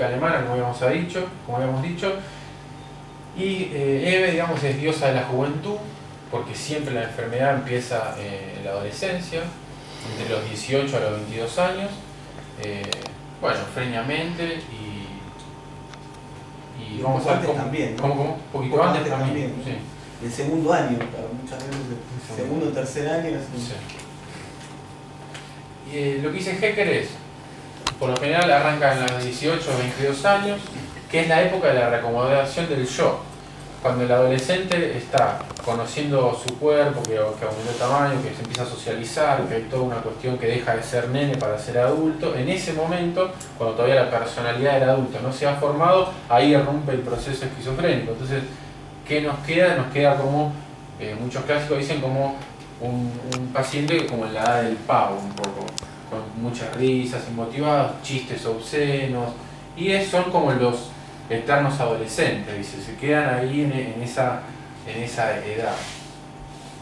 mística alemana, como habíamos dicho. Y Eve, digamos, es diosa de la juventud, porque siempre la enfermedad empieza en la adolescencia, entre los 18 a los 22 años. Bueno, freñamente y vamos a ver cómo, también, ¿no? ¿cómo? Un poquito antes también. ¿no? Sí. El segundo año, claro, muchas veces el segundo o tercer año es un... Sí. Y, lo que dice Hecker es, por lo general arranca en los 18 o 22 años, que es la época de la reacomodación del yo. Cuando el adolescente está conociendo su cuerpo, que aumentó de tamaño, que se empieza a socializar, que hay toda una cuestión que deja de ser nene para ser adulto, en ese momento, cuando todavía la personalidad del adulto no se ha formado, ahí irrumpe el proceso esquizofrénico. Entonces, ¿qué nos queda? Nos queda como, muchos clásicos dicen, como un paciente como en la edad del pavo, un poco, con muchas risas, inmotivados, chistes obscenos, y son como los eternos adolescentes, dice, se quedan ahí en esa edad.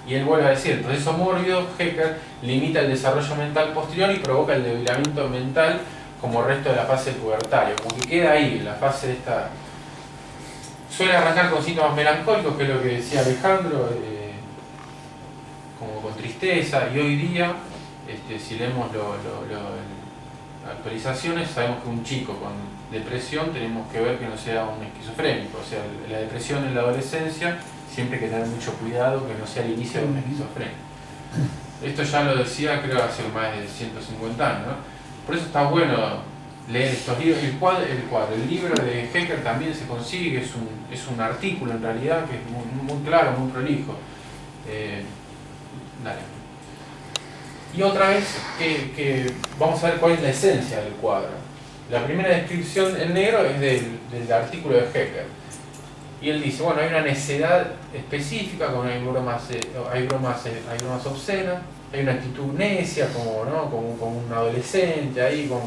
Y él vuelve a decir, el proceso mórbido, Hecker, limita el desarrollo mental posterior y provoca el debilitamiento mental como resto de la fase pubertaria, como que queda ahí, la fase de esta... Suele arrancar con síntomas melancólicos, que es lo que decía Alejandro, como con tristeza, y hoy día, si leemos actualizaciones, sabemos que un chico con depresión tenemos que ver que no sea un esquizofrénico, o sea, la depresión en la adolescencia siempre hay que tener mucho cuidado que no sea el inicio de una esquizofrenia. Esto ya lo decía, creo, hace más de 150 años, ¿no? Por eso está bueno leer estos libros. El libro de Hecker también se consigue, es un artículo en realidad que es muy claro, muy prolijo. Dale. Y otra vez que vamos a ver cuál es la esencia del cuadro. La primera descripción en negro es del artículo de Hecker. Y él dice, bueno, hay una necedad específica, hay bromas obscenas, hay una actitud necia, como un adolescente ahí, con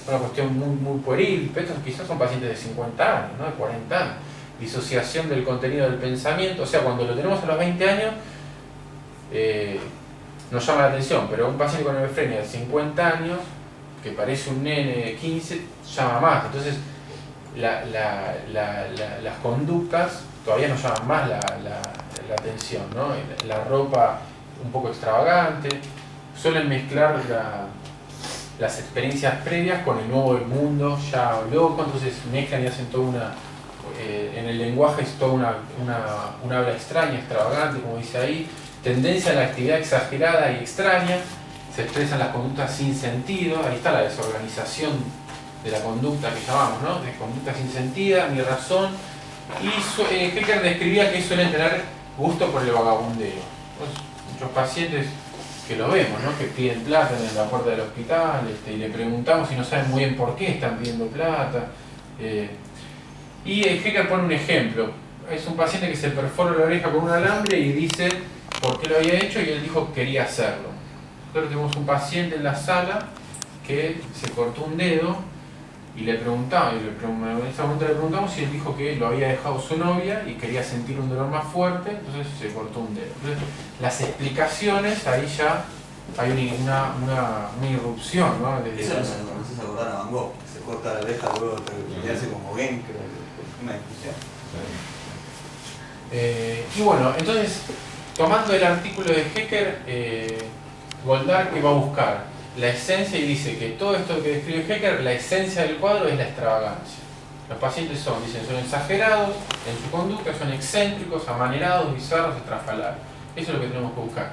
una cuestión muy pueril. Pero estos quizás son pacientes de 50 años, ¿no? De 40 años. Disociación del contenido del pensamiento, o sea, cuando lo tenemos a los 20 años, nos llama la atención, pero un paciente con hebefrenia de 50 años, que parece un nene de 15, llama más. Entonces, las conductas todavía nos llaman más la atención, ¿no? La ropa un poco extravagante, suelen mezclar las experiencias previas con el nuevo mundo ya loco, entonces mezclan y hacen toda una... en el lenguaje es toda una habla extraña, extravagante, como dice ahí, tendencia a la actividad exagerada y extraña, se expresan las conductas sin sentido, ahí está la desorganización de la conducta que llamamos, ¿no? De conducta sin sentido, ni razón, y Hecker describía que suelen tener gusto por el vagabundeo. Pues, muchos pacientes que lo vemos, ¿no? Que piden plata en la puerta del hospital, y le preguntamos y no saben muy bien por qué están pidiendo plata. Y Hecker pone un ejemplo, es un paciente que se perfora la oreja con un alambre y dice por qué lo había hecho, y él dijo que quería hacerlo. Nosotros tenemos un paciente en la sala que se cortó un dedo y en ese momento le preguntamos y él dijo que lo había dejado su novia y quería sentir un dolor más fuerte, entonces se cortó un dedo. Entonces, las explicaciones, ahí ya hay una irrupción, ¿no? Eso no se acordar a Van Gogh, se corta la oreja, luego te hace como Gauguin, creo que una discusión. Y bueno, entonces, tomando el artículo de Hecker, Goldar, que va a buscar la esencia, y dice que todo esto que describe Hecker, la esencia del cuadro es la extravagancia. Los pacientes son exagerados en su conducta, son excéntricos, amanerados, bizarros, estrafalarios. Eso es lo que tenemos que buscar.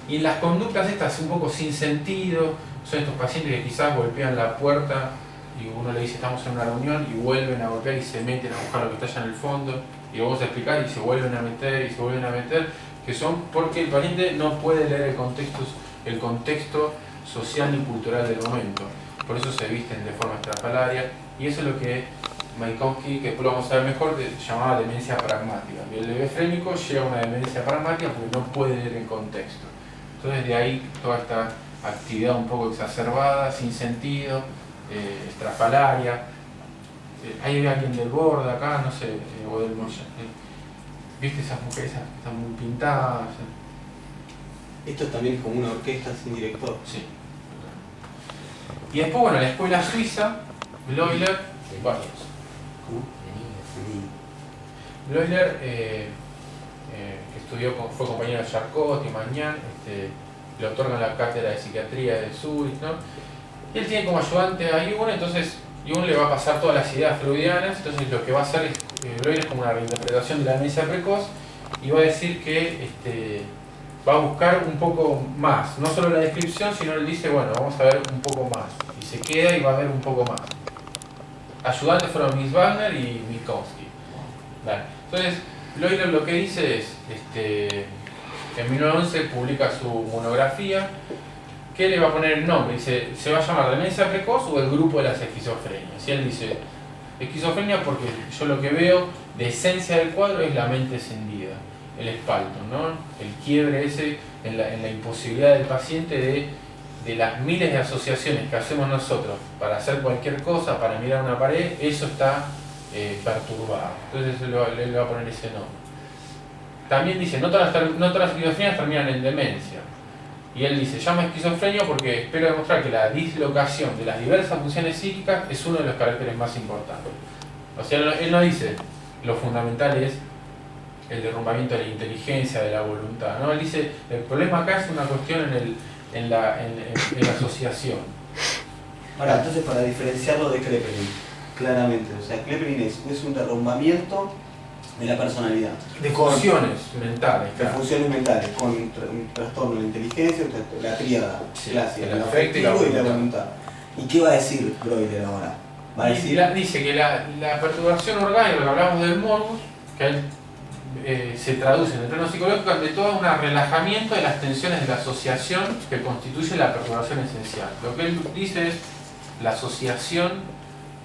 Y en las conductas estas un poco sin sentido, son estos pacientes que quizás golpean la puerta y uno le dice estamos en una reunión y vuelven a golpear y se meten a buscar lo que está allá en el fondo, y vos a explicar y se vuelven a meter y se vuelven a meter, que son porque el paciente no puede leer el contexto social y cultural del momento. Por eso se visten de forma estrafalaria, y eso es lo que Mayakovsky, que después lo vamos a ver mejor, llamaba demencia pragmática. El hebefrénico llega a una demencia pragmática porque no puede leer el contexto. Entonces de ahí toda esta actividad un poco exacerbada, sin sentido, estrafalaria. Hay alguien del borde acá, no sé, o del ¿viste esas mujeres que están muy pintadas? Esto también es como una orquesta sin director. Sí. Y después, bueno, la escuela suiza, Bleuler, varios. ¿Cómo? Bloiler, que estudió, fue compañero de Charcot y Magnan, le otorgan la cátedra de psiquiatría de Zurich, ¿no? Y él tiene como ayudante a Jung, entonces Jung le va a pasar todas las ideas freudianas, entonces lo que va a hacer es, Bloiler es como una reinterpretación de la demencia precoz y va a decir que va a buscar un poco más, no solo la descripción, sino él dice, bueno, vamos a ver un poco más, y se queda y va a ver un poco más. Ayudantes fueron Miss Wagner y Minkowski. Vale. Entonces, Bloiler lo que dice es, en 1911 publica su monografía, que le va a poner el nombre, dice, se va a llamar demencia precoz o el grupo de las esquizofrenias. Y él dice, esquizofrenia porque yo lo que veo de esencia del cuadro es la mente encendida, el espalto, ¿no? El quiebre ese en la imposibilidad del paciente de las miles de asociaciones que hacemos nosotros para hacer cualquier cosa, para mirar una pared, eso está perturbado. Entonces le va a poner ese nombre. También dice, no todas las esquizofrenias terminan en demencia. Y él dice, llama esquizofrenia porque espero demostrar que la dislocación de las diversas funciones psíquicas es uno de los caracteres más importantes. O sea, él no dice, lo fundamental es el derrumbamiento de la inteligencia, de la voluntad, ¿no? Él dice, el problema acá es una cuestión en la asociación. Ahora, entonces para diferenciarlo de Kraepelin, claramente, o sea, Kraepelin es un derrumbamiento de la personalidad. De funciones mentales, De claro. funciones mentales, con un trastorno de la inteligencia, la tríada clásica, el el afecto y afectivo y la la voluntad. ¿Y qué va a decir Bloiler ahora? Va a decir... Dice que la perturbación orgánica, lo que hablamos del morbus, que él, se traduce en el plano psicológico ante todo un relajamiento de las tensiones de la asociación que constituye la perturbación esencial. Lo que él dice es la asociación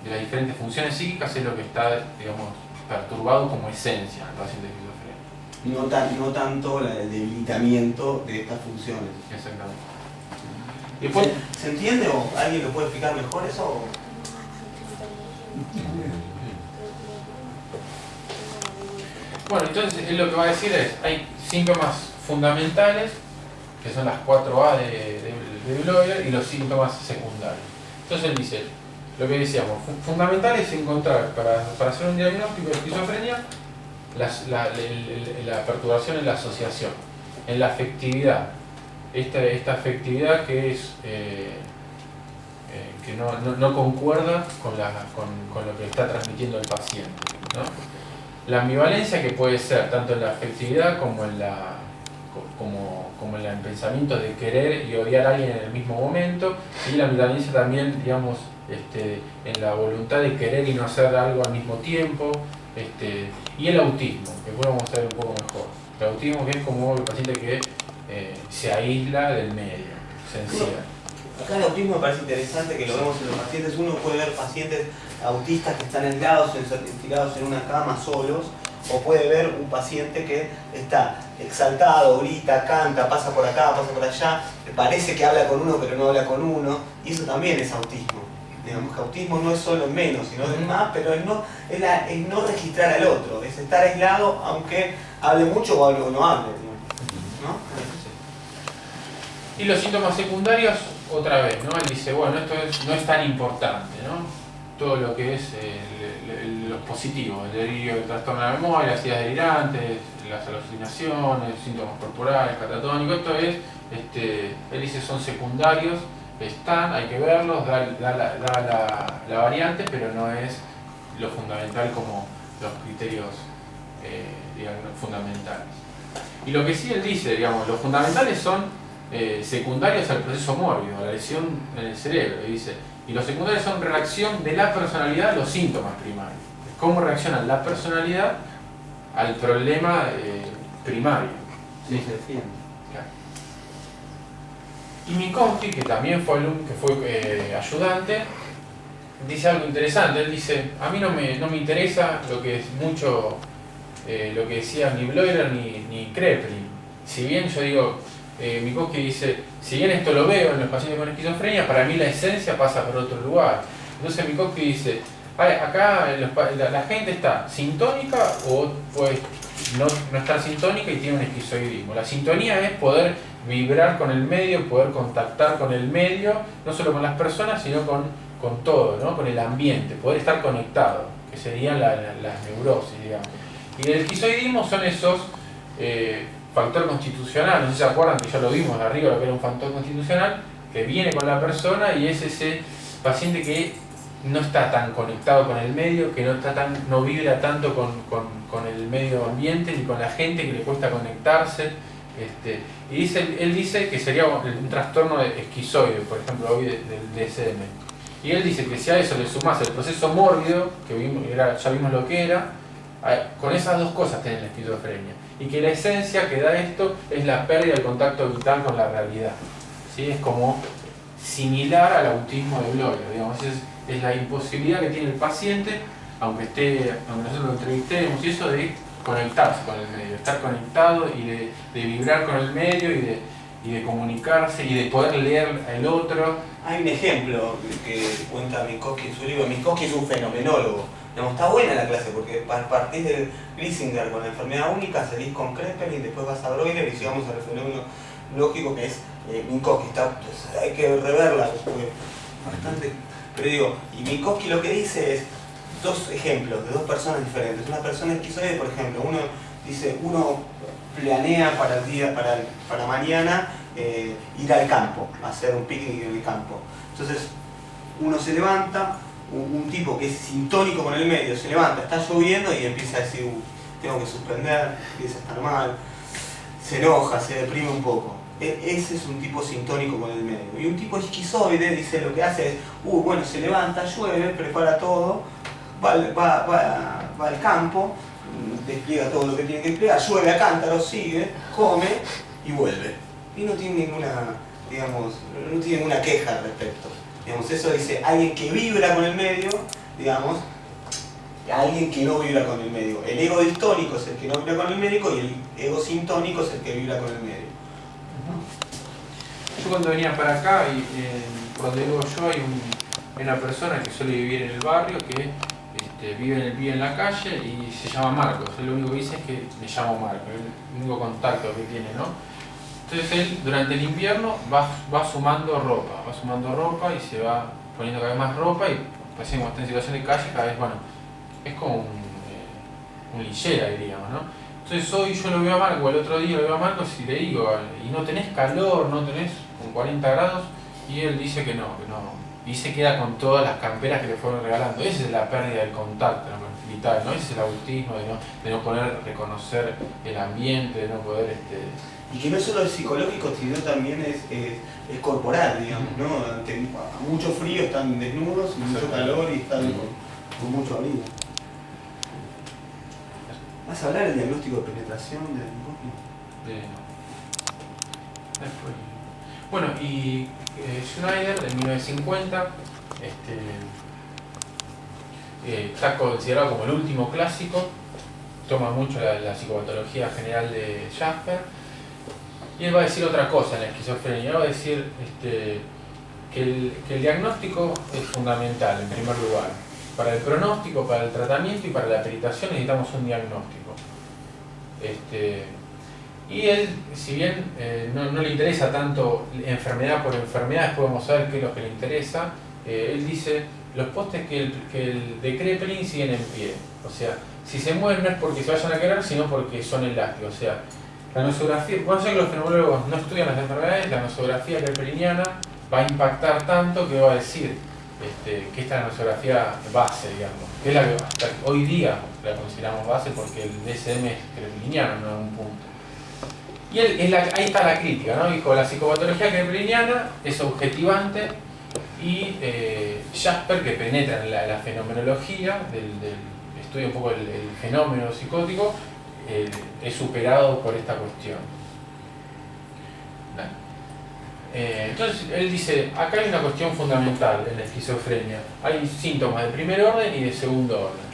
de las diferentes funciones psíquicas es lo que está, digamos, perturbado como esencia en el paciente esquizofrénico. No tanto el debilitamiento de estas funciones. Exactamente. Y después, ¿Se entiende o alguien lo puede explicar mejor eso? bueno, entonces él lo que va a decir es, hay síntomas fundamentales, que son las 4A de Bloiler, y los síntomas secundarios. Entonces él dice, lo que decíamos, fundamental es encontrar, para hacer un diagnóstico de esquizofrenia, la perturbación en la asociación, en la afectividad. Esta afectividad que es que no concuerda con lo que está transmitiendo el paciente, ¿no? La ambivalencia que puede ser tanto en la afectividad como en el pensamiento de querer y odiar a alguien en el mismo momento, y la ambivalencia también, digamos, en la voluntad de querer y no hacer algo al mismo tiempo, y el autismo, que podemos ver un poco mejor. El autismo que es como el paciente que se aísla del medio, se encierra. Acá el autismo me parece interesante que lo vemos en los pacientes. Uno puede ver pacientes autistas que están aislados, tirados en una cama solos, o puede ver un paciente que está exaltado, grita, canta, pasa por acá, pasa por allá, parece que habla con uno pero no habla con uno, y eso también es autismo. Digamos que autismo no es solo en menos, sino en más, pero es no registrar al otro, es estar aislado aunque hable mucho o no hable, ¿no? Y los síntomas secundarios, otra vez, ¿no? Él dice, bueno, esto no es tan importante, ¿no? Todo lo que es los positivos, el delirio del trastorno de la memoria, las ideas delirantes, las alucinaciones, síntomas corporales, catatónicos, esto es, él dice, son secundarios, están, hay que verlos, da la variante, pero no es lo fundamental como los criterios digamos, fundamentales. Y lo que sí él dice, digamos, los fundamentales son secundarios al proceso mórbido, a la lesión en el cerebro, y dice, y los secundarios son reacción de la personalidad a los síntomas primarios. ¿Cómo reacciona la personalidad al problema primario? Sí, se defiende. Claro. Y Minkowski, que también fue ayudante, dice algo interesante. Él dice, a mí no me interesa lo que es mucho lo que decía ni Bloiler ni Kraepelin. Si bien yo digo, Minkowski dice, si bien esto lo veo en los pacientes con esquizofrenia, para mí la esencia pasa por otro lugar. Entonces Minkowski dice, acá la gente está sintónica o puede no estar sintónica y tiene un esquizoidismo. La sintonía es poder vibrar con el medio, poder contactar con el medio, no solo con las personas, sino con con todo, ¿no? Con el ambiente, poder estar conectado, que serían las neurosis, digamos. Y el esquizoidismo son esos factor constitucional, no sé si se acuerdan que ya lo vimos arriba, lo que era un factor constitucional, que viene con la persona y es ese paciente que no está tan conectado con el medio, que no vibra tanto con el medio ambiente ni con la gente, que le cuesta conectarse. Y él dice que sería un trastorno esquizoide, por ejemplo, hoy del DSM. Y él dice que si a eso le sumas el proceso mórbido, que ya vimos lo que era, con esas dos cosas tiene la esquizofrenia. Y que la esencia que da esto es la pérdida del contacto vital con la realidad. ¿Sí? Es como similar al autismo de Bloyer, digamos, es la imposibilidad que tiene el paciente, aunque nosotros lo entrevistemos, y eso de conectarse con el medio, estar conectado y de vibrar con el medio y de comunicarse y de poder leer al otro. Hay un ejemplo que cuenta Minkowski en su libro. Minkowski es un fenomenólogo. Está buena la clase porque partís de Glisinger con la enfermedad única, salís con Krepelin, después vas a Broiler y llegamos al fenómeno lógico que es Minkowski. Hay que reverla, porque bastante. Pero digo, y Minkowski lo que dice es dos ejemplos de dos personas diferentes. Una persona esquizoide, por ejemplo, uno planea para el día, para mañana ir al campo, hacer un picnic en el campo. Entonces uno se levanta, un tipo que es sintónico con el medio se levanta, está lloviendo y empieza a decir tengo que suspender, empieza a estar mal, se enoja, se deprime un poco. Ese es un tipo sintónico con el medio. Y un tipo esquizoide dice, lo que hace es, bueno, se levanta, llueve, prepara todo, va al campo, despliega todo lo que tiene que desplegar, llueve a cántaros, sigue, come y vuelve. Y no tiene ninguna queja al respecto. Digamos, eso dice alguien que vibra con el medio, digamos, alguien que no vibra con el medio. El ego distónico es el que no vibra con el medio y el ego sintónico es el que vibra con el medio. Yo cuando venía para acá, cuando digo yo, hay una persona que suele vivir en el barrio que vive en la calle y se llama Marcos. Él lo único que dice es que me llamo Marcos, es el único contacto que tiene, ¿no? Entonces él durante el invierno va sumando ropa y se va poniendo cada vez más ropa y pues como está en situación de calle cada vez, bueno, es como un lillera, diríamos, ¿no? Entonces hoy yo lo veo a Marcos, el otro día lo veo a Marcos y le digo, ¿y no tenés calor, no tenés con 40 grados? Y él dice que no. Y se queda con todas las camperas que le fueron regalando. Esa es la pérdida del contacto vital, ¿no? Ese es el autismo, de no poder reconocer el ambiente, de no poder... Y que no solo es psicológico, sino también es corporal, digamos, ¿no? A mucho frío están desnudos, mucho calor y están con mucho abrigo. ¿Vas a hablar del diagnóstico de penetración de Minkowski? Después. Bueno, y Schneider, en 1950, está considerado como el último clásico, toma mucho la psicopatología general de Jasper, y él va a decir otra cosa en la esquizofrenia. Va a decir que el diagnóstico es fundamental, en primer lugar. Para el pronóstico, para el tratamiento y para la peritación necesitamos un diagnóstico. Y él, si bien no le interesa tanto enfermedad por enfermedad, después vamos a ver qué es lo que le interesa, él dice, los postes que el de Krepelin siguen en pie. O sea, si se mueven no es porque se vayan a quebrar, sino porque son elásticos. O sea, la nosografía, por eso que los fenomenólogos no estudian las enfermedades, la nosografía krepeliniana va a impactar tanto que va a decir que esta es la nosografía base, digamos, que es la que hasta hoy día la consideramos base porque el DSM es krepeliniano, no en un punto. Y ahí está la crítica, ¿no? Dijo, la psicopatología krepeliniana es objetivante y Jasper, que penetra en la fenomenología, estudia un poco el fenómeno psicótico, es superado por esta cuestión. Entonces él dice, acá hay una cuestión fundamental en la esquizofrenia. Hay síntomas de primer orden y de segundo orden.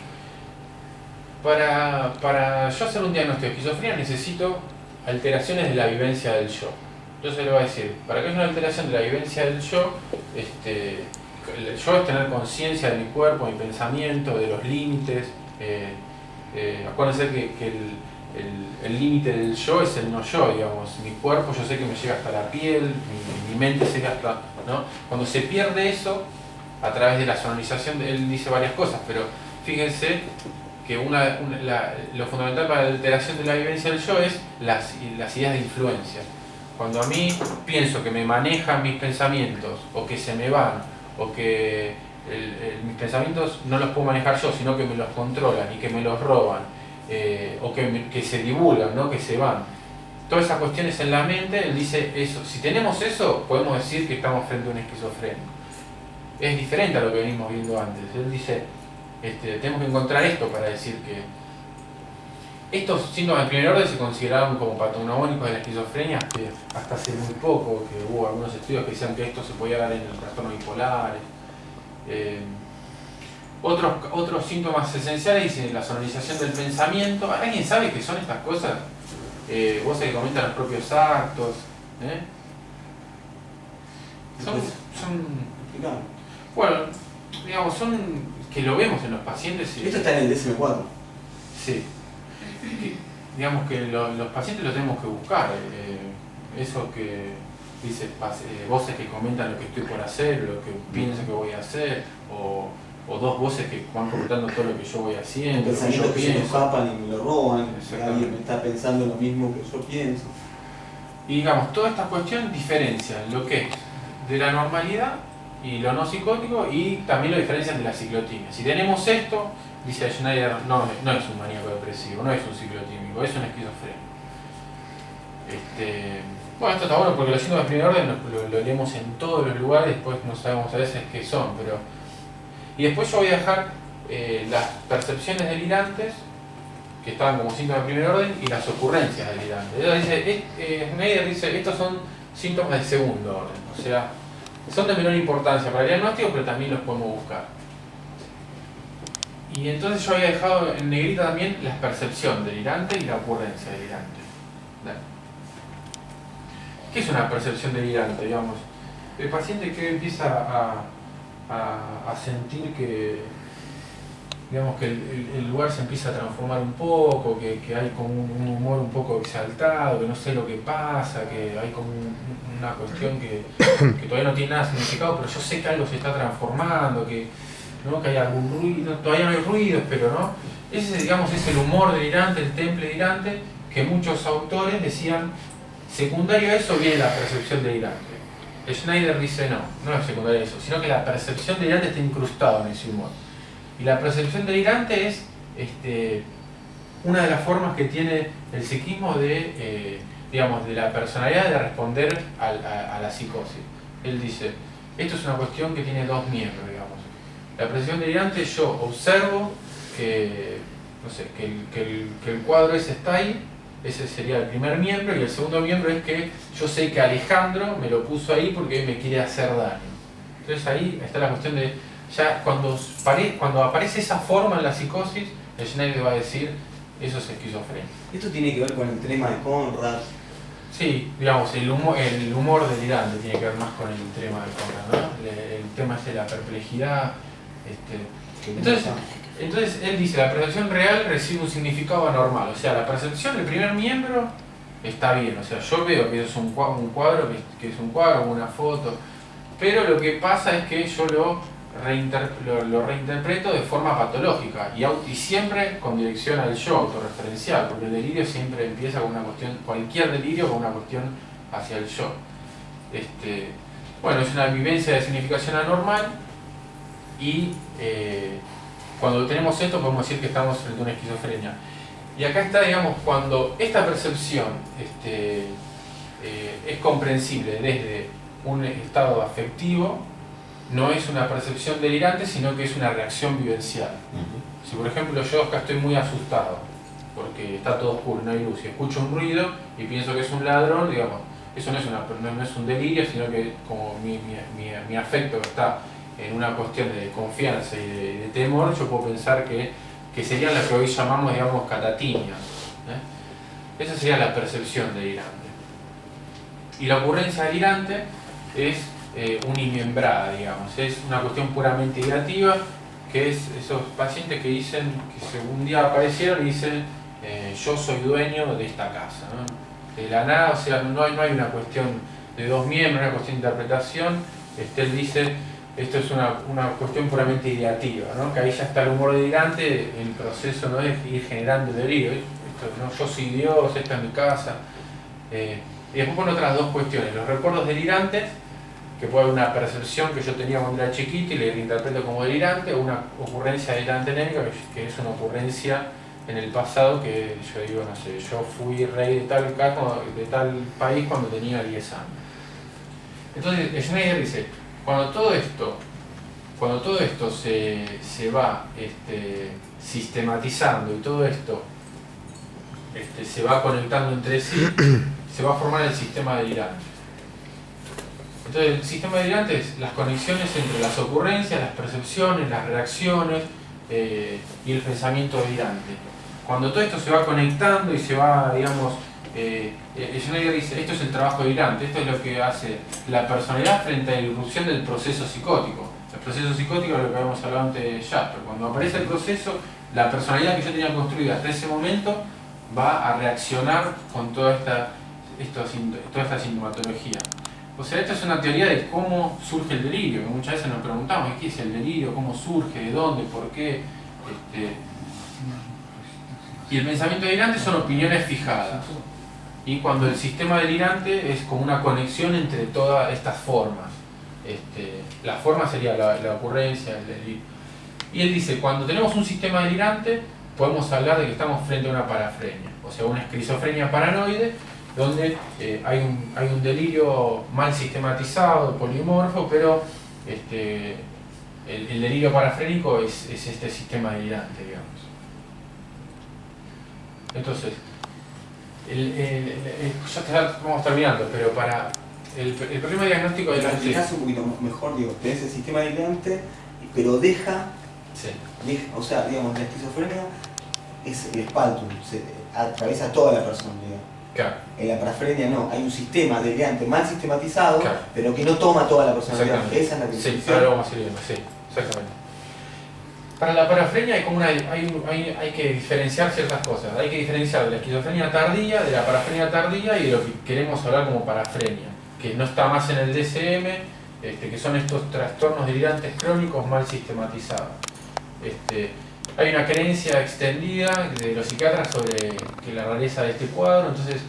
Para yo hacer un diagnóstico de esquizofrenia necesito alteraciones de la vivencia del yo. Entonces le voy a decir, para que haya una alteración de la vivencia del yo, el yo es tener conciencia de mi cuerpo, mi pensamiento, de los límites. Acuérdense que el límite del yo es el no yo, digamos. Mi cuerpo yo sé que me llega hasta la piel, mi mente se llega hasta... ¿no? Cuando se pierde eso, a través de la sonorización, él dice varias cosas, pero fíjense que lo fundamental para la alteración de la vivencia del yo es las ideas de influencia. Cuando a mí pienso que me manejan mis pensamientos, o que se me van, o que mis pensamientos no los puedo manejar yo, sino que me los controlan y que me los roban, o que se divulgan, ¿no? Que se van. Todas esas cuestiones en la mente, él dice eso. Si tenemos eso, podemos decir que estamos frente a un esquizofrénico. Es diferente a lo que venimos viendo antes. Él dice, tenemos que encontrar esto para decir que estos síntomas de primer orden se consideraban como patognomónicos de la esquizofrenia que hasta hace muy poco, que hubo algunos estudios que decían que esto se podía dar en el trastorno bipolar. Otros síntomas esenciales dicen la sonorización del pensamiento. ¿Alguien sabe qué son estas cosas? Voces que comentan los propios actos. Bueno, digamos, son que lo vemos en los pacientes. Esto está en el DSM-4. Sí. Digamos que los pacientes lo tenemos que buscar. Eso que dice, voces que comentan lo que estoy por hacer, lo que pienso que voy a hacer, o dos voces que van comentando todo lo que yo voy haciendo. Pensamientos que se me escapan y me lo roban, alguien me está pensando lo mismo que yo pienso. Y digamos, todas estas cuestiones diferencian lo que es de la normalidad y lo no psicótico, y también lo diferencian de la ciclotimia. Si tenemos esto, dice Schneider, no es un maníaco depresivo, no es un ciclotímico, es un esquizofrénico. Bueno, esto está bueno porque los síntomas de primer orden lo leemos en todos los lugares, después no sabemos a veces qué son, pero... Y después yo voy a dejar las percepciones delirantes, que estaban como síntomas de primer orden, y las ocurrencias delirantes. Schneider dice, estos son síntomas de segundo orden, o sea, son de menor importancia para el diagnóstico, pero también los podemos buscar. Y entonces yo había dejado en negrita también la percepción delirante y la ocurrencia delirante. ¿Qué es una percepción delirante? Digamos, el paciente que empieza a sentir que, digamos, que el lugar se empieza a transformar un poco, que hay como un humor un poco exaltado, que no sé lo que pasa, que hay como una cuestión que todavía no tiene nada de significado, pero yo sé que algo se está transformando, que hay algún ruido, todavía no hay ruidos, pero no. Ese, digamos, es el humor delirante, el temple delirante, que muchos autores decían, secundario a eso viene la percepción delirante. Schneider dice no es secundario a eso, sino que la percepción delirante está incrustada en ese humor. Y la percepción delirante es una de las formas que tiene el psiquismo de la personalidad de responder a la psicosis. Él dice, esto es una cuestión que tiene dos miembros, digamos. La percepción delirante, yo observo que el cuadro ese está ahí, ese sería el primer miembro, y el segundo miembro es que yo sé que Alejandro me lo puso ahí porque me quiere hacer daño. Entonces ahí está la cuestión de, ya cuando aparece esa forma en la psicosis, el Schneider va a decir, eso es esquizofrenia. ¿Esto tiene que ver con el tema de Conrad? Sí, digamos, el humor delirante tiene que ver más con el tema de Conrad, ¿no? El tema es de la perplejidad. Entonces él dice, la percepción real recibe un significado anormal, o sea, la percepción del primer miembro está bien, o sea, yo veo que es un cuadro, que es un cuadro, una foto, pero lo que pasa es que yo lo reinterpreto de forma patológica y siempre con dirección al yo autorreferencial, porque el delirio siempre empieza con una cuestión, cualquier delirio con una cuestión hacia el yo. Bueno, es una vivencia de significación anormal y cuando tenemos esto podemos decir que estamos frente a una esquizofrenia. Y acá está, digamos, cuando esta percepción es comprensible desde un estado afectivo, no es una percepción delirante, sino que es una reacción vivencial. Si por ejemplo yo acá estoy muy asustado, porque está todo oscuro, no hay luz, y escucho un ruido y pienso que es un ladrón, digamos, eso no es un delirio, sino que como mi afecto está en una cuestión de confianza y de temor, yo puedo pensar que serían las que hoy llamamos, digamos, catatimias. Esa sería la percepción delirante. Y la ocurrencia delirante es unimembrada, digamos, es una cuestión puramente ideativa, que es esos pacientes que dicen, que un día aparecieron y dicen, yo soy dueño de esta casa, ¿no? De la nada, o sea, no hay una cuestión de dos miembros, una cuestión de interpretación. Él dice, esto es una cuestión puramente ideativa, ¿no? Que ahí ya está el humor delirante, el proceso no es ir generando delirio. Esto, ¿no? Yo soy Dios, esta es mi casa. Y después pone otras dos cuestiones, los recuerdos delirantes, que puede haber una percepción que yo tenía cuando era chiquito y le interpreto como delirante, o una ocurrencia delirante anémica, que es una ocurrencia en el pasado que yo digo, no sé, yo fui rey de tal país cuando tenía 10 años. Entonces Schneider dice, cuando todo esto se va sistematizando y todo esto se va conectando entre sí, se va a formar el sistema delirante. Entonces el sistema delirante es las conexiones entre las ocurrencias, las percepciones, las reacciones y el pensamiento delirante. Cuando todo esto se va conectando y se va, digamos, Schneider dice, esto es el trabajo delirante, esto es lo que hace la personalidad frente a la irrupción del proceso psicótico. El proceso psicótico es lo que habíamos hablado antes de Jasper. Cuando aparece el proceso, la personalidad que yo tenía construida hasta ese momento va a reaccionar con toda esta sintomatología. O sea, esta es una teoría de cómo surge el delirio, que muchas veces nos preguntamos, ¿qué es el delirio? ¿Cómo surge? ¿De dónde? ¿Por qué? Y el pensamiento delirante son opiniones fijadas. Y cuando el sistema delirante es como una conexión entre todas estas formas. La forma sería la ocurrencia, el delirio. Y él dice, cuando tenemos un sistema delirante, podemos hablar de que estamos frente a una parafrenia, o sea, una esquizofrenia paranoide, donde hay un delirio mal sistematizado, polimorfo, pero el delirio parafrénico es este sistema delirante, digamos. Entonces, ya vamos terminando, pero para el problema diagnóstico de la... un poquito mejor, digo, tenés el sistema delirante, pero deja, o sea, digamos, la esquizofrenia es el espaltum, se atraviesa toda la persona, digamos. Claro. En la parafrenia no, hay un sistema delirante mal sistematizado, claro, pero que no toma toda la personalidad. Esa es la distinción. Sí, ahora vamos a ir viendo, sí, exactamente. Para la parafrenia hay que diferenciar ciertas cosas. Hay que diferenciar de la esquizofrenia tardía, de la parafrenia tardía y de lo que queremos hablar como parafrenia, que no está más en el DSM, que son estos trastornos delirantes crónicos mal sistematizados. Hay una creencia extendida de los psiquiatras sobre que la rareza de este cuadro, entonces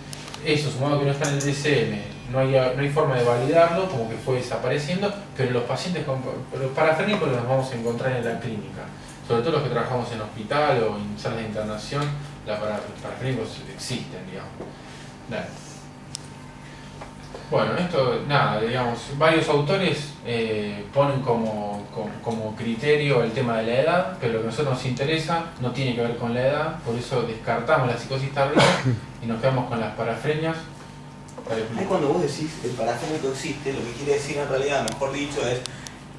eso, sumado que no está en el DSM, no hay forma de validarlo, como que fue desapareciendo, pero los pacientes con los parafrénicos los vamos a encontrar en la clínica, sobre todo los que trabajamos en hospital o en salas de internación, los parafrénicos existen, digamos. Dale. Bueno, esto, nada, digamos, varios autores ponen como criterio el tema de la edad, pero lo que a nosotros nos interesa no tiene que ver con la edad, por eso descartamos la psicosis tardía y nos quedamos con las parafrenias. Ahí cuando vos decís el parafrénico existe, lo que quiere decir en realidad, mejor dicho, es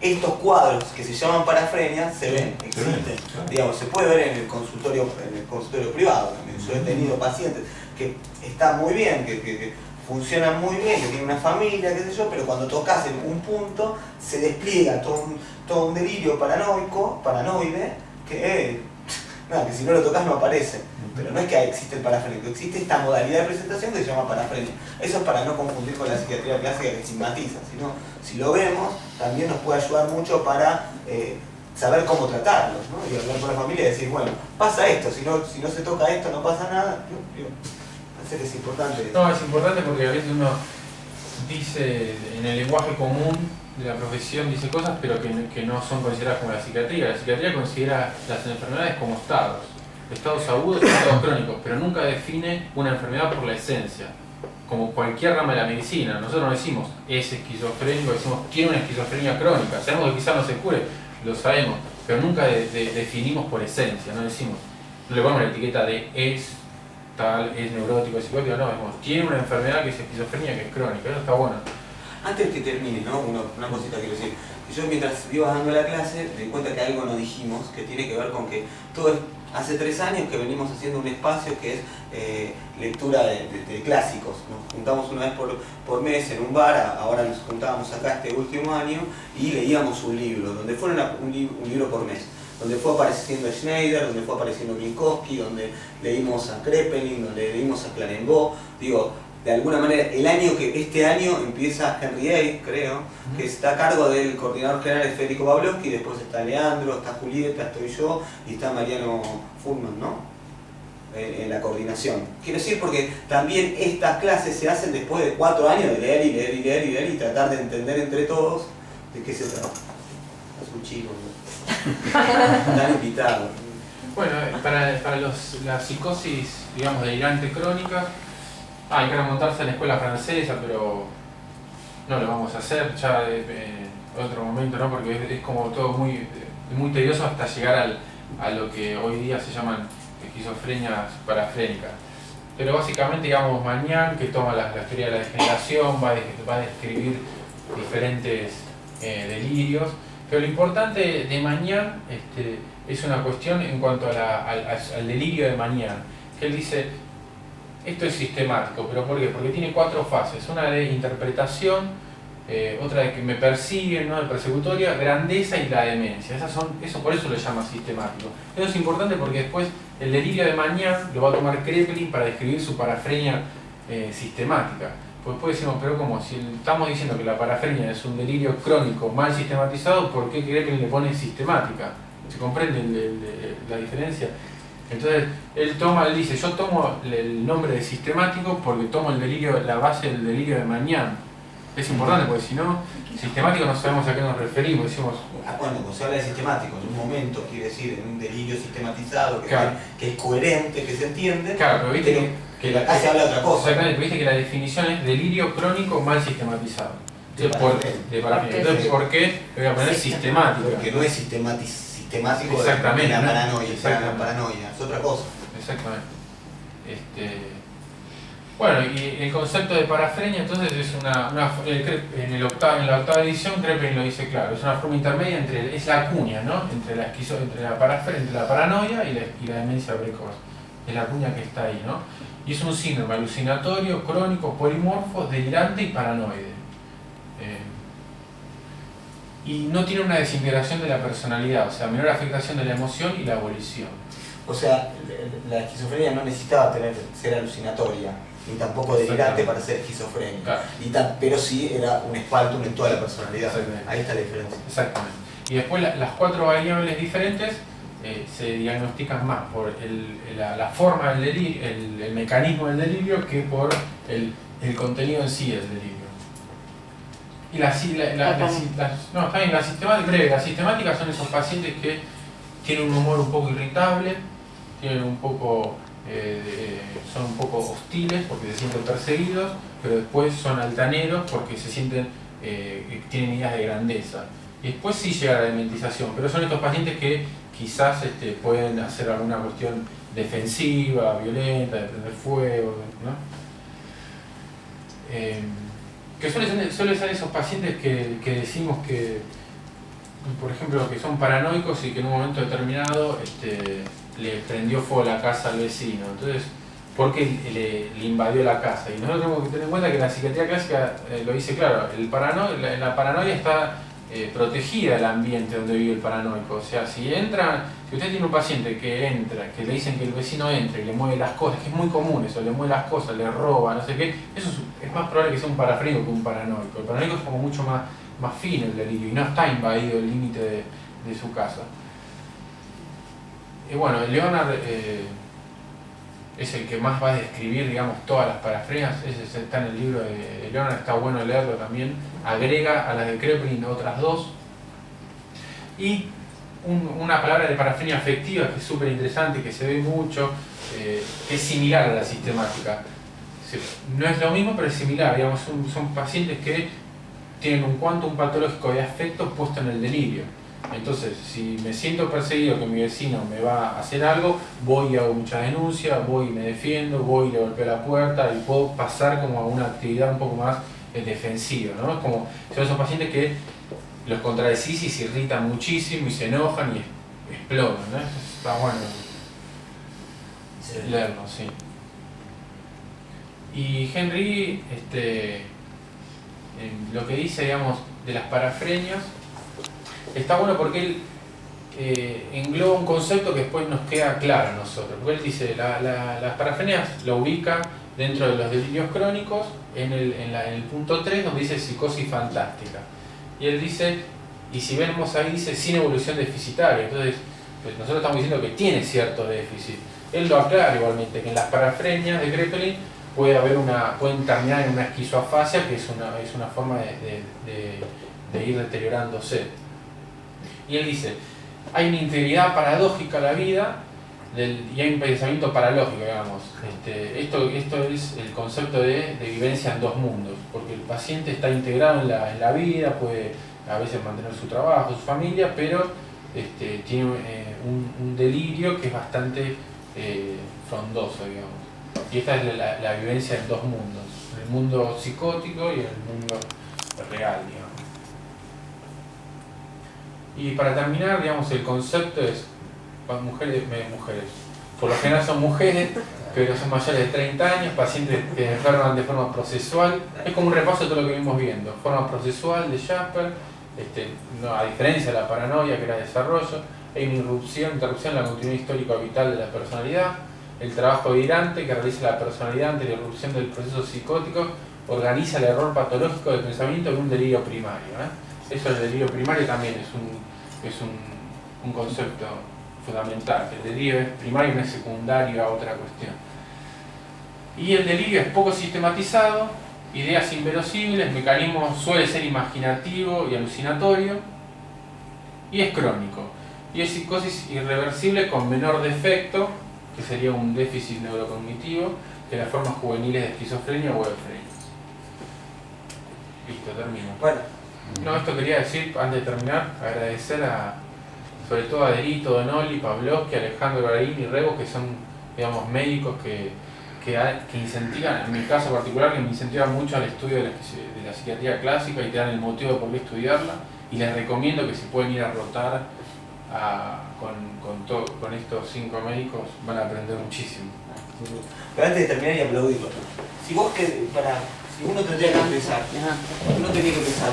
estos cuadros que se llaman parafrenias se ven, existen. Claro. Digamos, se puede ver en el consultorio privado también. Yo he tenido pacientes que están muy bien, que funcionan muy bien, que tienen una familia, qué sé yo, pero cuando tocas en un punto se despliega todo un delirio paranoide, que si no lo tocas no aparece. Pero no es que existe el parafrénico, existe esta modalidad de presentación que se llama parafrenia. Eso es para no confundir con la psiquiatría clásica que estigmatiza, sino si lo vemos también nos puede ayudar mucho para saber cómo tratarlos, ¿no? Y hablar con la familia y decir, bueno, pasa esto, si no se toca esto no pasa nada. Parece que es importante. No, es importante porque a veces uno dice en el lenguaje común de la profesión, dice cosas pero que no son consideradas como la psiquiatría. La psiquiatría considera las enfermedades como estados agudos y estados crónicos, pero nunca define una enfermedad por la esencia, como cualquier rama de la medicina. Nosotros no decimos es esquizofrénico, decimos tiene una esquizofrenia crónica, sabemos que quizás no se cure, lo sabemos, pero nunca definimos por esencia, no decimos, no le ponemos la etiqueta de es tal, es neurótico, es psicótico, no, decimos tiene una enfermedad que es esquizofrenia, que es crónica, eso está bueno. Antes que termine, ¿no? Una cosita quiero decir. Yo mientras iba dando la clase me di cuenta que algo no dijimos, que tiene que ver con que todo es, hace 3 años que venimos haciendo un espacio que es lectura de clásicos. Nos juntamos una vez por mes en un bar, ahora nos juntábamos acá este último año y leíamos un libro, donde fueron un libro por mes, donde fue apareciendo Schneider, donde fue apareciendo Minkowski, donde leímos a Kraepelin, donde leímos a Clarenbeau. Digo, de alguna manera, este año empieza Henry A, creo, que está a cargo del coordinador general es Federico Pavlovsky, después está Leandro, está Julieta, estoy yo y está Mariano Furman, ¿no? En la coordinación. Quiero decir porque también estas clases se hacen después de 4 años de leer y leer y leer y leer y tratar de entender entre todos de qué se trata. Es un chico, ¿no? Están invitados. Bueno, para la psicosis, digamos, delirante crónica, hay que remontarse a la escuela francesa, pero no lo vamos a hacer ya en otro momento, ¿no? Porque es como todo muy tedioso hasta llegar a lo que hoy día se llaman esquizofrenias parafrénicas. Pero básicamente, digamos, Magnan, que toma la teoría de la degeneración, va a describir diferentes delirios, pero lo importante de Magnan es una cuestión en cuanto al delirio de Magnan, que él dice, esto es sistemático, pero ¿por qué? Porque tiene 4 fases, una de interpretación, otra de que me persiguen, ¿no? De persecutoria, grandeza y la demencia. Por eso lo llama sistemático. Eso es importante porque después el delirio de Magnan lo va a tomar Kraepelin para describir su parafrenia sistemática. Pues después decimos, pero como si estamos diciendo que la parafrenia es un delirio crónico mal sistematizado, ¿por qué Kraepelin le pone sistemática? ¿Se comprende la diferencia? Entonces, él dice, yo tomo el nombre de sistemático porque tomo la base del delirio de Magnan. Es importante porque si no, sistemático no sabemos a qué nos referimos. Decimos, cuando se habla de sistemático, en un momento quiere decir en un delirio sistematizado, claro, que es coherente, que se entiende. Claro, pero viste que acá se habla de otra cosa. Exactamente, viste que la definición es delirio crónico mal sistematizado. Entonces, ¿por qué le voy a poner sistemático? Porque no es sistemático exactamente, de la ¿no? paranoia, Exactamente. la paranoia, es otra cosa. Exactamente. Bueno, y el concepto de parafrenia entonces es en la octava edición Kraepelin lo dice claro, es una forma intermedia es la cuña, ¿no? entre la paranoia y la demencia precoz. Es la cuña que está ahí, ¿no? Y es un síndrome alucinatorio, crónico, polimorfo, delirante y paranoide. Y no tiene una desintegración de la personalidad, o sea, menor afectación de la emoción y la abolición. O sea, la esquizofrenia no necesitaba ser alucinatoria, ni tampoco delirante para ser esquizofrénica. Claro. Pero sí era un espaltum en toda la personalidad. Ahí está la diferencia. Exactamente. Y después las 4 variables diferentes se diagnostican más por la forma del delirio, el mecanismo del delirio, que por el contenido en sí del delirio. Y las sistemáticas son esos pacientes que tienen un humor un poco irritable, son un poco hostiles porque se sienten perseguidos, pero después son altaneros porque se sienten tienen ideas de grandeza. Y después sí llega la dementización, pero son estos pacientes que quizás pueden hacer alguna cuestión defensiva, violenta, de prender fuego, ¿no? Que suelen ser esos pacientes que decimos que, por ejemplo, que son paranoicos y que en un momento determinado le prendió fuego la casa al vecino. Entonces, ¿por qué le invadió la casa? Y nosotros tenemos que tener en cuenta que la psiquiatría clásica lo dice claro, la paranoia está protegida el ambiente donde vive el paranoico. O sea, si usted tiene un paciente que entra, que le dicen que el vecino entra y le mueve las cosas, que es muy común eso, le mueve las cosas, le roba, no sé qué, eso es más probable que sea un parafrénico que un paranoico. El paranoico es como mucho más fino el delirio y no está invadido el límite de su casa. Y bueno, Leonard es el que más va a describir, digamos, todas las parafrenias. Ese está en el libro de Leonard, está bueno leerlo también. Agrega a las de Kraepelin otras 2. Y una palabra de parafrenia afectiva que es súper interesante, que se ve mucho, que es similar a la sistemática. No es lo mismo, pero es similar. Digamos, son pacientes que tienen un quantum patológico de afecto puesto en el delirio. Entonces, si me siento perseguido que mi vecino me va a hacer algo, voy y hago mucha denuncia, voy y me defiendo, voy y le golpeo la puerta y puedo pasar como a una actividad un poco más defensiva, ¿no? Es como, son esos pacientes que los contradecís y se irritan muchísimo y se enojan y explotan, ¿no? Está bueno leerlo, sí. Y Henry, lo que dice, digamos, de las parafrenias, está bueno porque él engloba un concepto que después nos queda claro a nosotros. Porque él dice, las parafrenias lo ubica dentro de los delirios crónicos, en el punto 3, donde dice psicosis fantástica. Y él dice, y si vemos ahí, dice sin evolución deficitaria. Entonces, pues nosotros estamos diciendo que tiene cierto déficit. Él lo aclara igualmente, que en las parafrenias de Kraepelin pueden terminar en una esquizoafasia, que es una forma de ir deteriorándose. Y él dice, hay una integridad paradójica a la vida y hay un pensamiento paralógico, digamos. Esto es el concepto de vivencia en dos mundos, porque el paciente está integrado en la vida, puede a veces mantener su trabajo, su familia, pero tiene un delirio que es bastante frondoso, digamos. Y esta es la vivencia en dos mundos, el mundo psicótico y el mundo real, digamos. Y para terminar, digamos, el concepto es mujeres, por lo general son mujeres, pero son mayores de 30 años, pacientes que enferman de forma procesual. Es como un repaso de todo lo que vimos viendo. Forma procesual de Jasper, a diferencia de la paranoia que era desarrollo, hay una interrupción en la continuidad histórico-vital de la personalidad, el trabajo delirante que realiza la personalidad ante la irrupción del proceso psicótico, organiza el error patológico de pensamiento en un delirio primario. Eso del delirio primario también es un concepto fundamental, que el delirio es primario y no es secundario a otra cuestión. Y el delirio es poco sistematizado, ideas inverosímiles, mecanismo suele ser imaginativo y alucinatorio, y es crónico. Y es psicosis irreversible con menor defecto, que sería un déficit neurocognitivo, que las formas juveniles de esquizofrenia o eufrenia. Listo, termino. Bueno. No, esto quería decir, antes de terminar, agradecer sobre todo a Derito, Donoli, Pavlovsky, Alejandro Garín y Rebo, que son, digamos, médicos que incentivan, en mi caso particular, que me incentivan mucho al estudio de la psiquiatría clásica y te dan el motivo de por qué estudiarla, y les recomiendo que si pueden ir a rotar con estos 5 médicos, van a aprender muchísimo. Pero antes de terminar y aplaudirlo, si uno tendría que empezar,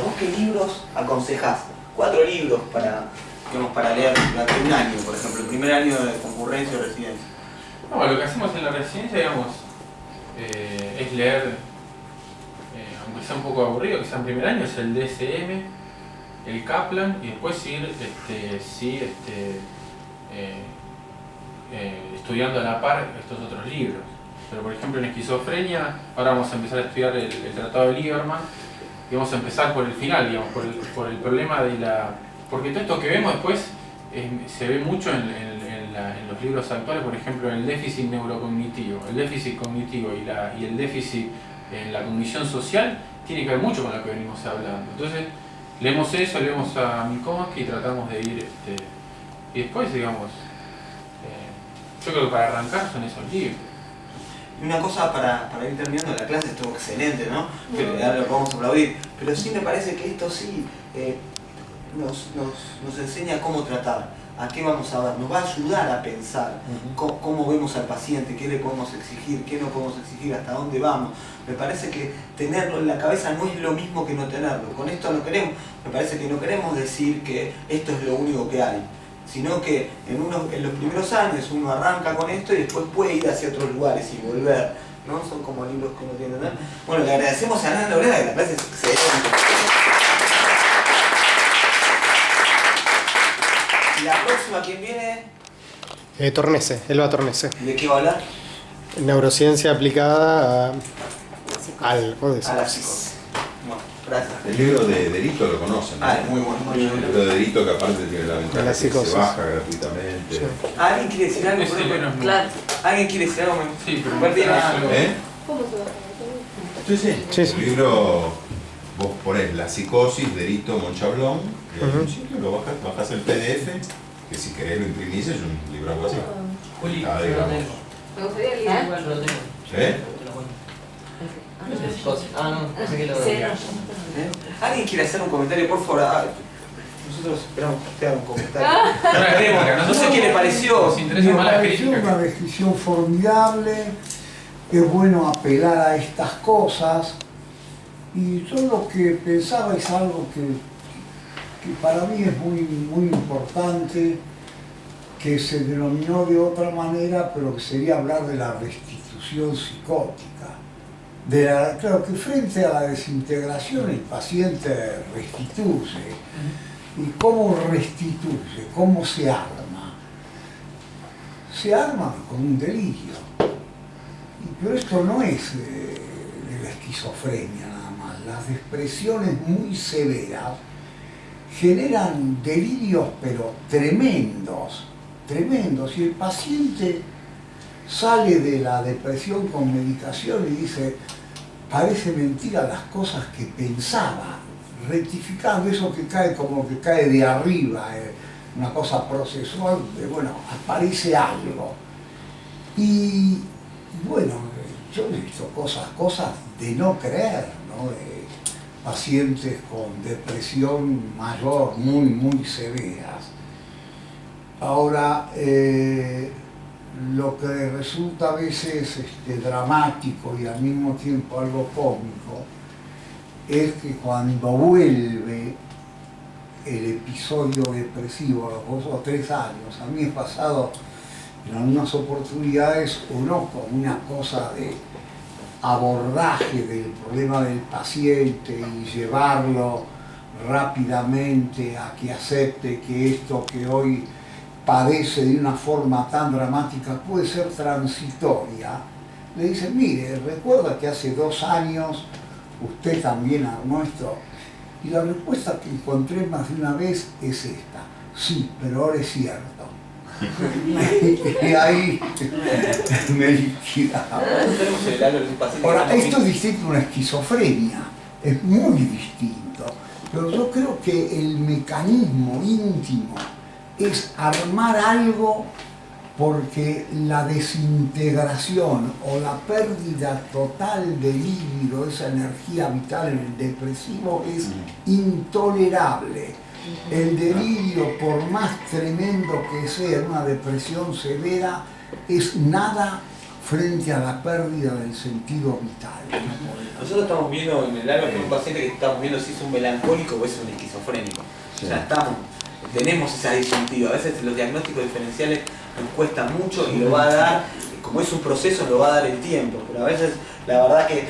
¿vos qué libros aconsejás? 4 libros para leer durante un año, por ejemplo, el primer año de concurrencia o residencia. No, lo que hacemos en la residencia, digamos, es leer, aunque sea un poco aburrido, que sea en primer año, es el DSM, el Kaplan, y después ir estudiando a la par estos otros libros. Pero por ejemplo en esquizofrenia, ahora vamos a empezar a estudiar el Tratado de Lieberman, y vamos a empezar por el final, digamos, por el problema de porque todo esto que vemos después se ve mucho en los libros actuales, por ejemplo en el déficit neurocognitivo. El déficit cognitivo y el déficit en la cognición social tiene que ver mucho con lo que venimos hablando. Entonces leemos eso, leemos a Minkowski y tratamos de ir, y después, digamos, yo creo que para arrancar son esos libros. Y una cosa para ir terminando, la clase estuvo excelente, ¿no? Pero ya lo vamos a aplaudir. Pero sí me parece que esto sí nos enseña cómo tratar, a qué vamos a ver, nos va a ayudar a pensar cómo vemos al paciente, qué le podemos exigir, qué no podemos exigir, hasta dónde vamos. Me parece que tenerlo en la cabeza no es lo mismo que no tenerlo. Con esto me parece que no queremos decir que esto es lo único que hay, sino que en los primeros años uno arranca con esto y después puede ir hacia otros lugares y volver, ¿no? Son como libros que uno tiene que tener. Bueno, le agradecemos a Ana Lorena, que la clase es excelente. ¿Y la próxima quién viene? Tornese, Elba Tornese. ¿De qué va a hablar? Neurociencia aplicada a la psicosis. Bueno, gracias. El libro de Derito lo conocen, ¿no? Es muy bueno. El libro de Derito, que aparte tiene la ventaja que se baja gratuitamente. Sí. ¿Alguien quiere decir algo? Claro. ¿Alguien quiere decir algo? Sí, pero ¿Cómo se va? Sí. El libro, vos ponés la psicosis, Derito, Monchablón, y hay un sitio, lo bajás el PDF, que si querés lo imprimís, es un libro algo así. Juli, Digamos. Me gustaría leer igual. Yo lo tengo. ¿Eh? No sé qué lo Sí, veo. ¿Alguien quiere hacer un comentario, por favor? Nosotros esperamos que usted haga un comentario. Ahora creemos que a No sé nosotros qué le pareció. nos interesa Me más la pareció crítica. una descripción formidable, es bueno apelar a estas cosas, y yo lo que pensaba es algo que para mí es muy, muy importante, que se denominó de otra manera, pero que sería hablar de la restitución evolución psicótica. Claro que frente a la desintegración el paciente restituye. ¿Y cómo restituye? ¿Cómo se arma? Se arma con un delirio. Pero esto no es de la esquizofrenia nada más. Las depresiones muy severas generan delirios pero tremendos, tremendos. Y el paciente sale de la depresión con medicación y dice, parece mentira las cosas que pensaba, rectificando eso que cae como que cae de arriba, una cosa procesual, de, bueno, aparece algo. Y bueno, yo he visto cosas de no creer, ¿no? De pacientes con depresión mayor, muy severas. Ahora, lo que resulta a veces dramático y al mismo tiempo algo cómico es que cuando vuelve el episodio depresivo a los 2 o 3 años, a mí he pasado en algunas oportunidades uno con una cosa de abordaje del problema del paciente y llevarlo rápidamente a que acepte que esto que hoy padece de una forma tan dramática puede ser transitoria. Le dicen, mire, recuerda que hace 2 años usted también armó esto. Y la respuesta que encontré más de una vez es esta: sí, pero ahora es cierto. Y ahí me liquidaba. Ahora, esto es distinto a una esquizofrenia, es muy distinto, pero yo creo que el mecanismo íntimo es armar algo porque la desintegración o la pérdida total de líbido, esa energía vital en el depresivo, es intolerable. El delirio, por más tremendo que sea una depresión severa, es nada frente a la pérdida del sentido vital. Nosotros estamos viendo en el área con un paciente que estamos viendo si es un melancólico o es un esquizofrénico. Sí. O sea, tenemos esa disyuntiva. A veces los diagnósticos diferenciales nos cuesta mucho y lo va a dar, como es un proceso, lo va a dar el tiempo. Pero a veces, la verdad que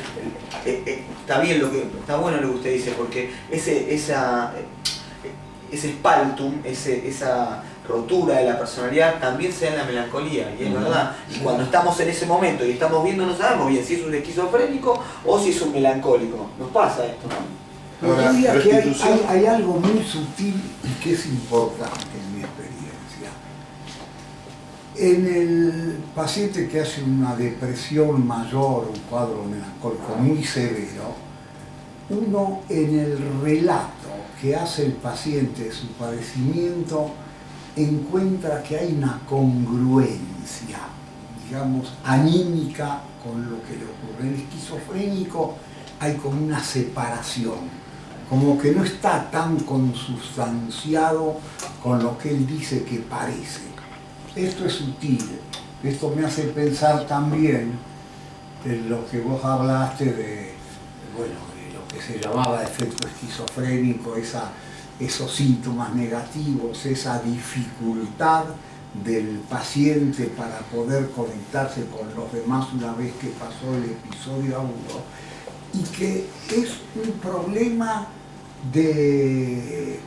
está bueno lo que usted dice, porque ese spaltum, esa rotura de la personalidad también se da en la melancolía, y es verdad. Y cuando estamos en ese momento y estamos viendo, no sabemos bien si es un esquizofrénico o si es un melancólico. Nos pasa esto, ¿no? Yo diría que hay algo muy sutil y que es importante en mi experiencia. En el paciente que hace una depresión mayor, un cuadro melancólico muy severo, uno en el relato que hace el paciente de su padecimiento encuentra que hay una congruencia, digamos, anímica con lo que le ocurre. En el esquizofrénico hay como una separación, como que no está tan consustanciado con lo que él dice que parece. Esto es sutil. Esto me hace pensar también en lo que vos hablaste de lo que se llamaba efecto esquizofrénico, esos síntomas negativos, esa dificultad del paciente para poder conectarse con los demás una vez que pasó el episodio agudo, y que es un problema de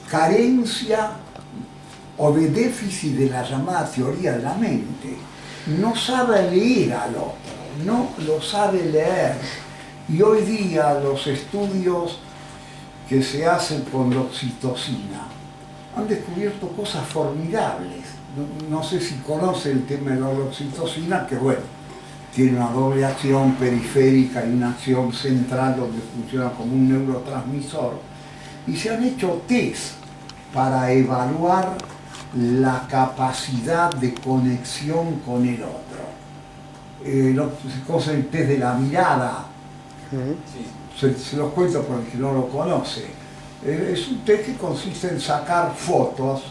carencia o de déficit de la llamada teoría de la mente. No sabe leer al otro, no lo sabe leer. Y hoy día los estudios que se hacen con la oxitocina han descubierto cosas formidables. No sé si conoce el tema de la oxitocina, que bueno, tiene una doble acción periférica y una acción central donde funciona como un neurotransmisor. Y se han hecho test para evaluar la capacidad de conexión con el otro. El test de la mirada, se los cuento por el que no lo conoce. Es un test que consiste en sacar fotos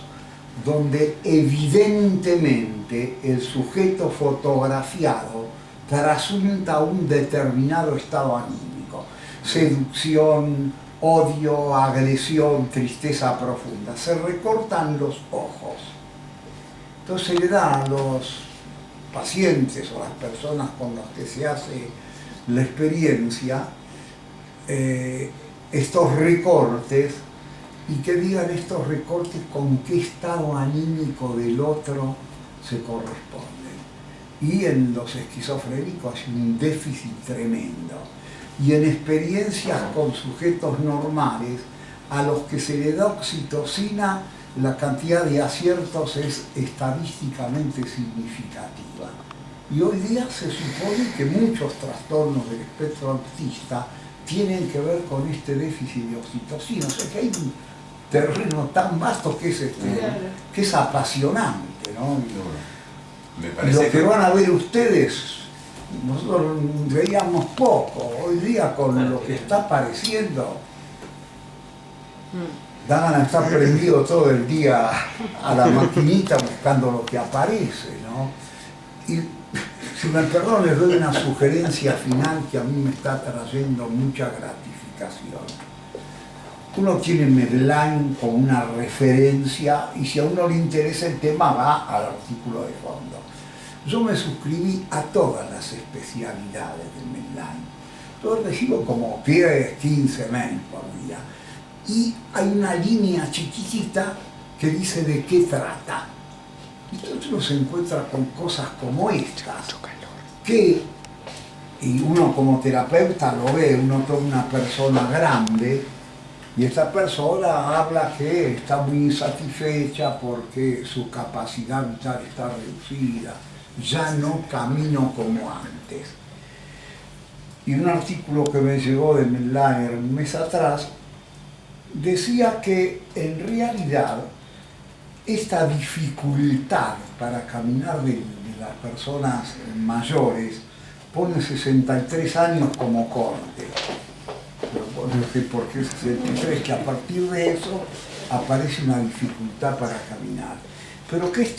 donde evidentemente el sujeto fotografiado trasunta un determinado estado anímico: seducción, odio, agresión, tristeza profunda. Se recortan los ojos. Entonces le dan a los pacientes o las personas con las que se hace la experiencia estos recortes y que digan estos recortes con qué estado anímico del otro se corresponden. Y en los esquizofrénicos hay un déficit tremendo. Y en experiencias con sujetos normales, a los que se le da oxitocina, la cantidad de aciertos es estadísticamente significativa. Y hoy día se supone que muchos trastornos del espectro autista tienen que ver con este déficit de oxitocina. O sea que hay un terreno tan vasto que es apasionante, ¿no? Me Y parece lo que van a ver ustedes, nosotros veíamos poco, hoy día con lo que está apareciendo, dan ganas de estar prendido todo el día a la maquinita buscando lo que aparece, ¿no? Y si me perdonan, les doy una sugerencia final que a mí me está trayendo mucha gratificación. Uno tiene Medline como una referencia y si a uno le interesa el tema va al artículo de fondo. Yo me suscribí a todas las especialidades de Medline. Yo recibo como 10, 15 mails por día. Y hay una línea chiquitita que dice de qué trata. Entonces uno se encuentra con cosas como estas, que y uno como terapeuta lo ve, uno toma una persona grande y esta persona habla que está muy insatisfecha porque su capacidad vital está reducida, ya no camino como antes. Y un artículo que me llegó de Medline un mes atrás decía que en realidad esta dificultad para caminar de las personas mayores pone 63 años como corte. No sé por qué 63, que a partir de eso aparece una dificultad para caminar. Pero que esto